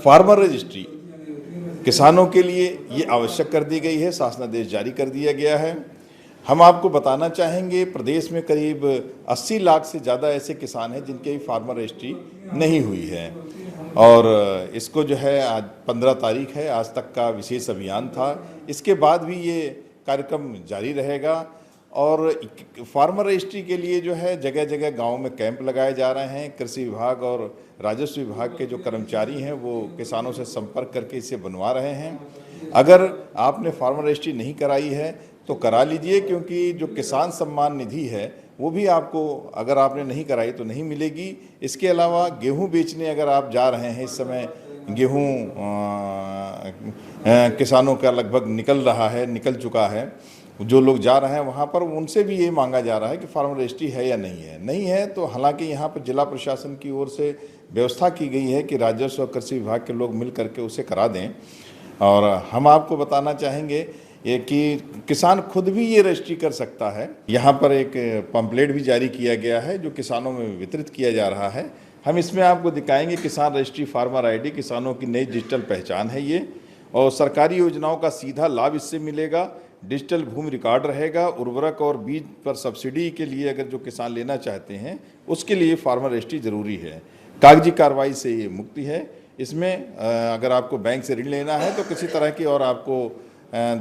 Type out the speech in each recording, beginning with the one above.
Farmer registry किसानों के लिए ये आवश्यक कर दी गई है, शासनादेश जारी कर दिया गया है। हम आपको बताना चाहेंगे प्रदेश में करीब 80 लाख से ज़्यादा ऐसे किसान हैं जिनकी फार्मर रजिस्ट्री नहीं हुई है और इसको जो है आज 15 तारीख है, आज तक का विशेष अभियान था। इसके बाद भी ये कार्यक्रम जारी रहेगा और फार्मर रजिस्ट्री के लिए जो है जगह जगह गाँव में कैंप लगाए जा रहे हैं। कृषि विभाग और राजस्व विभाग के जो कर्मचारी हैं वो किसानों से संपर्क करके इसे बनवा रहे हैं। अगर आपने फार्मर रजिस्ट्री नहीं कराई है तो करा लीजिए, क्योंकि जो किसान सम्मान निधि है वो भी आपको अगर आपने नहीं कराई तो नहीं मिलेगी। इसके अलावा गेहूं बेचने अगर आप जा रहे हैं, इस समय गेहूं किसानों का लगभग निकल चुका है, जो लोग जा रहे हैं वहाँ पर उनसे भी ये मांगा जा रहा है कि फार्मर रजिस्ट्री है या नहीं है। तो हालांकि यहाँ पर जिला प्रशासन की ओर से व्यवस्था की गई है कि राजस्व और कृषि विभाग के लोग मिल करके उसे करा दें। और हम आपको बताना चाहेंगे ये कि किसान खुद भी ये रजिस्ट्री कर सकता है। यहाँ पर एक पंपलेट भी जारी किया गया है जो किसानों में वितरित किया जा रहा है। हम इसमें आपको दिखाएंगे किसान रजिस्ट्री फार्मर आईडी, किसानों की नई डिजिटल पहचान है ये, और सरकारी योजनाओं का सीधा लाभ इससे मिलेगा। डिजिटल भूमि रिकॉर्ड रहेगा। उर्वरक और बीज पर सब्सिडी के लिए अगर जो किसान लेना चाहते हैं उसके लिए फार्मर रजिस्ट्री ज़रूरी है। कागजी कार्रवाई से ये मुक्ति है। इसमें अगर आपको बैंक से ऋण लेना है तो किसी तरह की और आपको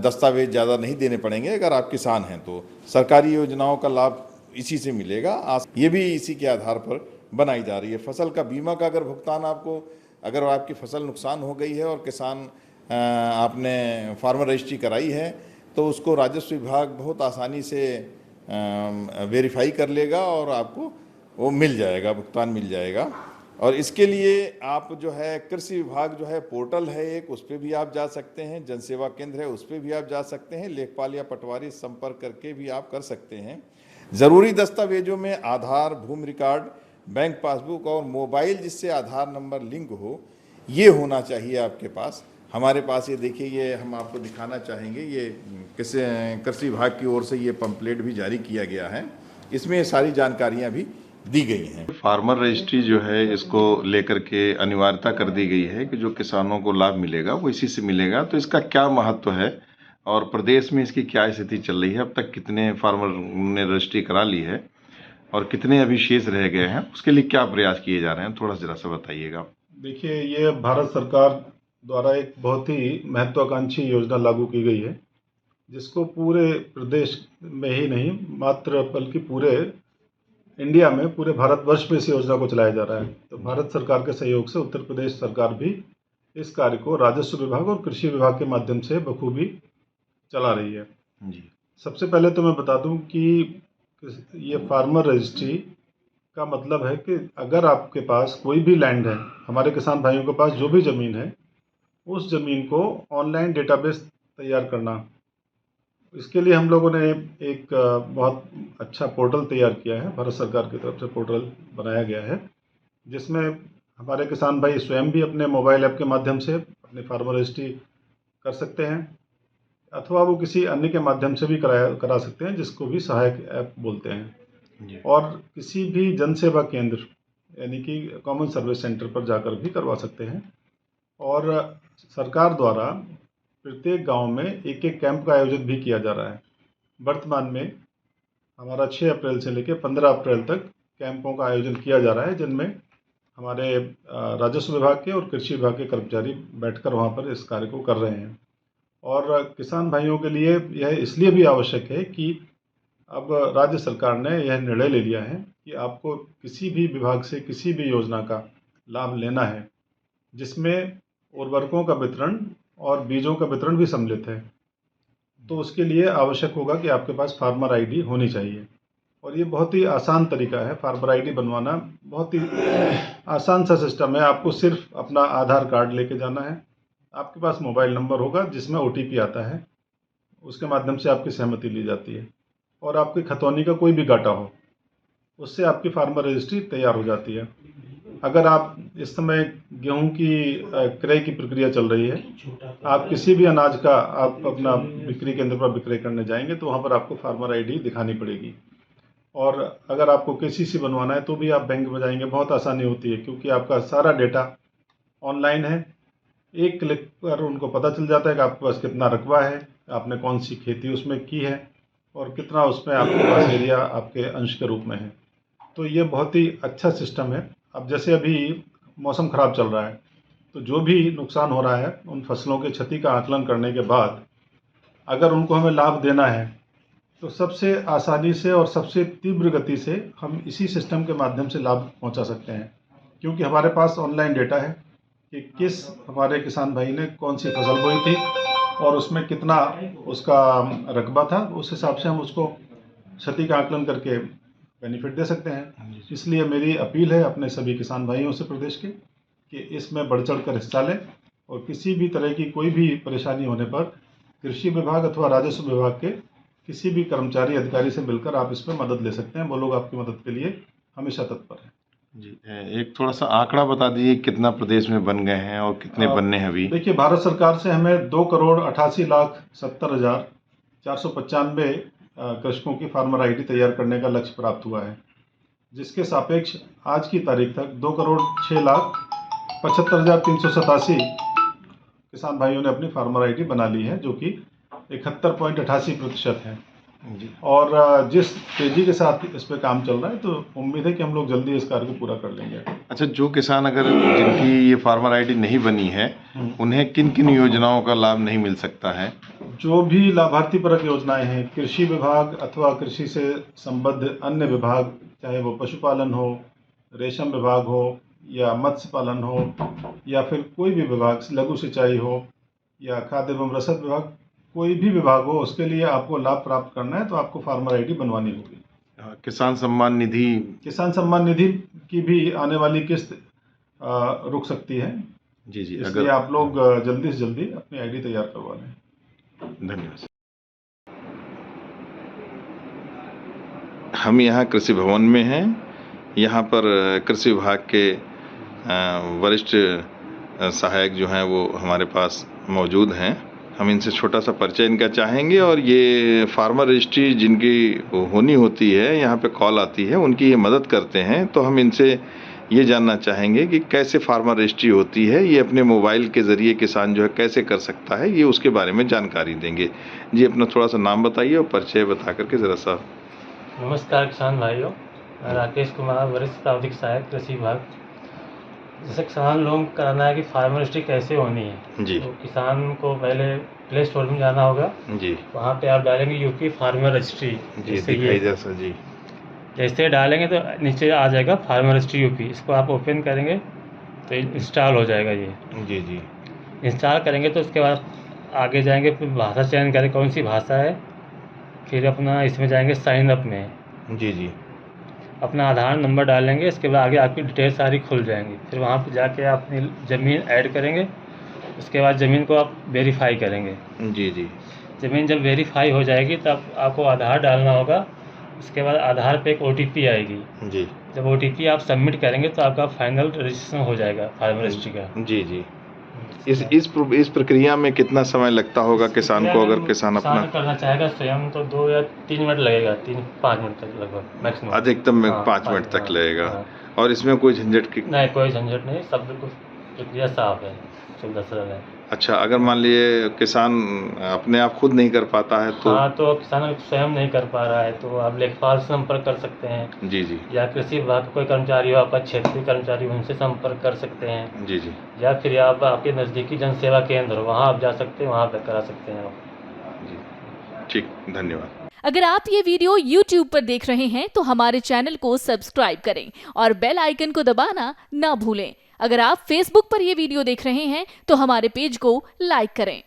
दस्तावेज ज़्यादा नहीं देने पड़ेंगे। अगर आप किसान हैं तो सरकारी योजनाओं का लाभ इसी से मिलेगा। ये भी इसी के आधार पर बनाई जा रही है। फसल का बीमा का अगर भुगतान अगर आपकी फसल नुकसान हो गई है और किसान आपने फार्मर रजिस्ट्री कराई है तो उसको राजस्व विभाग बहुत आसानी से वेरीफाई कर लेगा और आपको वो मिल जाएगा, भुगतान मिल जाएगा। और इसके लिए आप जो है कृषि विभाग जो है पोर्टल है एक, उस पर भी आप जा सकते हैं। जनसेवा केंद्र है, उस पर भी आप जा सकते हैं। लेखपाल या पटवारी संपर्क करके भी आप कर सकते हैं। ज़रूरी दस्तावेजों में आधार, भूमि रिकॉर्ड, बैंक पासबुक और मोबाइल जिससे आधार नंबर लिंक हो, ये होना चाहिए आपके पास। हमारे पास ये देखिए, ये हम आपको दिखाना चाहेंगे, ये कृषि विभाग की ओर से ये पंपलेट भी जारी किया गया है। इसमें ये सारी जानकारियां भी दी गई हैं। फार्मर रजिस्ट्री जो है इसको लेकर के अनिवार्यता कर दी गई है कि जो किसानों को लाभ मिलेगा वो इसी से मिलेगा। तो इसका क्या महत्व है और प्रदेश में इसकी क्या स्थिति चल रही है, अब तक कितने फार्मर ने रजिस्ट्री करा ली है और कितने अभी शेष रह गए हैं, उसके लिए क्या प्रयास किए जा रहे हैं, थोड़ा जरा सा बताइएगा। देखिए, ये भारत सरकार द्वारा एक बहुत ही महत्वाकांक्षी योजना लागू की गई है, जिसको पूरे प्रदेश में ही नहीं मात्र बल्कि पूरे इंडिया में, पूरे भारतवर्ष में इस योजना को चलाया जा रहा है। तो भारत सरकार के सहयोग से उत्तर प्रदेश सरकार भी इस कार्य को राजस्व विभाग और कृषि विभाग के माध्यम से बखूबी चला रही है जी। सबसे पहले तो मैं बता दूं कि ये फार्मर रजिस्ट्री का मतलब है कि अगर आपके पास कोई भी लैंड है, हमारे किसान भाइयों के पास जो भी ज़मीन है, उस ज़मीन को ऑनलाइन डेटाबेस तैयार करना। इसके लिए हम लोगों ने एक बहुत अच्छा पोर्टल तैयार किया है। भारत सरकार की तरफ से पोर्टल बनाया गया है, जिसमें हमारे किसान भाई स्वयं भी अपने मोबाइल ऐप के माध्यम से अपनी फार्मर रजिस्ट्री कर सकते हैं, अथवा वो किसी अन्य के माध्यम से भी करा सकते हैं, जिसको भी सहायक ऐप बोलते हैं। और किसी भी जन सेवा केंद्र यानी कि कॉमन सर्विस सेंटर पर जाकर भी करवा सकते हैं। और सरकार द्वारा प्रत्येक गांव में एक एक कैंप का आयोजन भी किया जा रहा है। वर्तमान में हमारा 6 अप्रैल से लेकर 15 अप्रैल तक कैंपों का आयोजन किया जा रहा है, जिनमें हमारे राजस्व विभाग के और कृषि विभाग के कर्मचारी बैठकर वहां पर इस कार्य को कर रहे हैं। और किसान भाइयों के लिए यह इसलिए भी आवश्यक है कि अब राज्य सरकार ने यह निर्णय ले लिया है कि आपको किसी भी विभाग से किसी भी योजना का लाभ लेना है जिसमें उर्वरकों का वितरण और बीजों का वितरण भी सम्मिलित है, तो उसके लिए आवश्यक होगा कि आपके पास फार्मर आईडी होनी चाहिए। और ये बहुत ही आसान तरीका है, फार्मर आईडी बनवाना बहुत ही आसान सा सिस्टम है। आपको सिर्फ अपना आधार कार्ड लेके जाना है, आपके पास मोबाइल नंबर होगा जिसमें OTP आता है, उसके माध्यम से आपकी सहमति ली जाती है और आपके खतौनी का कोई भी घाटा हो उससे आपकी फार्मर रजिस्ट्री तैयार हो जाती है। अगर आप इस समय गेहूं की क्रय की प्रक्रिया चल रही है, आप किसी भी अनाज का आप अपना बिक्री केंद्र पर विक्रय करने जाएंगे तो वहां पर आपको फार्मर आईडी दिखानी पड़ेगी। और अगर आपको KCC बनवाना है तो भी आप बैंक में जाएंगे, बहुत आसानी होती है क्योंकि आपका सारा डेटा ऑनलाइन है एक क्लिक पर उनको पता चल जाता है कि आपके पास कितना रकबा है, आपने कौन सी खेती उसमें की है और कितना उसमें आपके पास एरिया आपके अंश के रूप में है। तो ये बहुत ही अच्छा सिस्टम है। अब जैसे अभी मौसम ख़राब चल रहा है, तो जो भी नुकसान हो रहा है उन फसलों के क्षति का आकलन करने के बाद अगर उनको हमें लाभ देना है तो सबसे आसानी से और सबसे तीव्र गति से हम इसी सिस्टम के माध्यम से लाभ पहुंचा सकते हैं, क्योंकि हमारे पास ऑनलाइन डेटा है कि किस हमारे किसान भाई ने कौन सी फसल बोई थी और उसमें कितना उसका रकबा था। उस हिसाब से हम उसको क्षति का आकलन करके बेनिफिट दे सकते हैं। इसलिए मेरी अपील है अपने सभी किसान भाइयों से प्रदेश के कि इसमें बढ़ चढ़ कर हिस्सा लें और किसी भी तरह की कोई भी परेशानी होने पर कृषि विभाग अथवा राजस्व विभाग के किसी भी कर्मचारी अधिकारी से मिलकर आप इसमें मदद ले सकते हैं। वो लोग आपकी मदद के लिए हमेशा तत्पर हैं। जी, एक थोड़ा सा आंकड़ा बता दीजिए कितना प्रदेश में बन गए हैं और कितने बनने हैं अभी? देखिए, भारत सरकार से हमें 2,88,70,495 कृषकों की फार्मर आईडी तैयार करने का लक्ष्य प्राप्त हुआ है, जिसके सापेक्ष आज की तारीख तक 2,06,75,387 किसान भाइयों ने अपनी फार्मर आईडी बना ली है, जो कि 71.88% है। और जिस तेजी के साथ इस पे काम चल रहा है, तो उम्मीद है कि हम लोग जल्दी इस कार्य को पूरा कर लेंगे। अच्छा, जो किसान अगर जिनकी ये फार्मर आईडी नहीं बनी है, उन्हें किन किन योजनाओं का लाभ नहीं मिल सकता है? जो भी लाभार्थी परक योजनाएं हैं, कृषि विभाग अथवा कृषि से संबद्ध अन्य विभाग, चाहे वो पशुपालन हो, रेशम विभाग हो या मत्स्य पालन हो या फिर कोई भी विभाग, लघु सिंचाई हो या खाद्य एवं रसद विभाग, कोई भी विभाग हो, उसके लिए आपको लाभ प्राप्त करना है तो आपको फार्मर आईडी बनवानी होगी। किसान सम्मान निधि की भी आने वाली किस्त रुक सकती है। जी, इसलिए आप लोग जल्दी से जल्दी अपनी आईडी तैयार करवा लें। धन्यवाद। हम यहाँ कृषि भवन में हैं। यहाँ पर कृषि विभाग के वरिष्ठ सहायक जो हैं वो हमारे पास मौजूद हैं। हम इनसे छोटा सा परिचय इनका चाहेंगे और ये फार्मर रजिस्ट्री जिनकी होनी होती है, यहाँ पे कॉल आती है, उनकी ये मदद करते हैं। तो हम इनसे ये जानना चाहेंगे कि कैसे फार्मर रजिस्ट्री होती है, ये अपने मोबाइल के ज़रिए किसान जो है कैसे कर सकता है, ये उसके बारे में जानकारी देंगे। जी, अपना थोड़ा सा नाम बताइए और परिचय बता करके ज़रा सा। नमस्कार किसान भाइयों, मैं राकेश कुमार, वरिष्ठ प्राविधिक सहायक कृषि विभाग। जैसे किसान लोगों को कराना है कि फार्मर रजिस्ट्री कैसे होनी है जी, तो किसान को पहले प्ले स्टोर में जाना होगा। जी, वहाँ पे आप डालेंगे यूपी फार्मर रजिस्ट्री। जी, दिखाई जैसा। जी, जैसे डालेंगे तो नीचे आ जाएगा फार्मर रजिस्ट्री यूपी। इसको आप ओपन करेंगे तो इंस्टॉल हो जाएगा ये। जी, जी, इंस्टॉल करेंगे तो उसके बाद आगे जाएंगे, फिर भाषा चयन करें कौन सी भाषा है, फिर अपना इसमें जाएंगे साइन अप में। जी, जी, अपना आधार नंबर डालेंगे, इसके बाद आगे आपकी डिटेल सारी खुल जाएंगी। फिर वहाँ पे जाके आप अपनी ज़मीन ऐड करेंगे, उसके बाद ज़मीन को आप वेरीफाई करेंगे। जी, जी, ज़मीन जब वेरीफाई हो जाएगी तब आपको आधार डालना होगा। उसके बाद आधार पे एक OTP आएगी। जी, जब OTP आप सबमिट करेंगे तो आपका फाइनल रजिस्ट्रेशन हो जाएगा फार्मर रजिस्ट्री का। जी, जी। इस प्रक्रिया में कितना समय लगता होगा किसान को, अगर किसान अपना करना चाहेगा स्वयं तो 2 या 3 मिनट लगेगा, 3-5 मिनट तक लगभग मैक्सिमम। अधिकतम में 5 मिनट तक लगेगा। और इसमें कोई झंझट की? नहीं, कोई झंझट नहीं, सब बिल्कुल प्रक्रिया साफ है, सुविधा सरल है। अच्छा, अगर मान लिए किसान अपने आप खुद नहीं कर पाता है तो? हाँ, तो किसान स्वयं नहीं कर पा रहा है तो आप लेखपाल से संपर्क कर सकते हैं। जी, जी, या कृषि विभाग का कोई कर्मचारी हो, आपका क्षेत्रीय कर्मचारी, उनसे संपर्क कर सकते हैं। जी, जी, या फिर आप आपके नज़दीकी जन सेवा केंद्र हो, वहाँ आप जा सकते हैं, वहाँ पर करा सकते हैं आप। जी, ठीक, धन्यवाद। अगर आप ये वीडियो YouTube पर देख रहे हैं तो हमारे चैनल को सब्सक्राइब करें और बेल आइकन को दबाना ना भूलें। अगर आप Facebook पर ये वीडियो देख रहे हैं तो हमारे पेज को लाइक करें।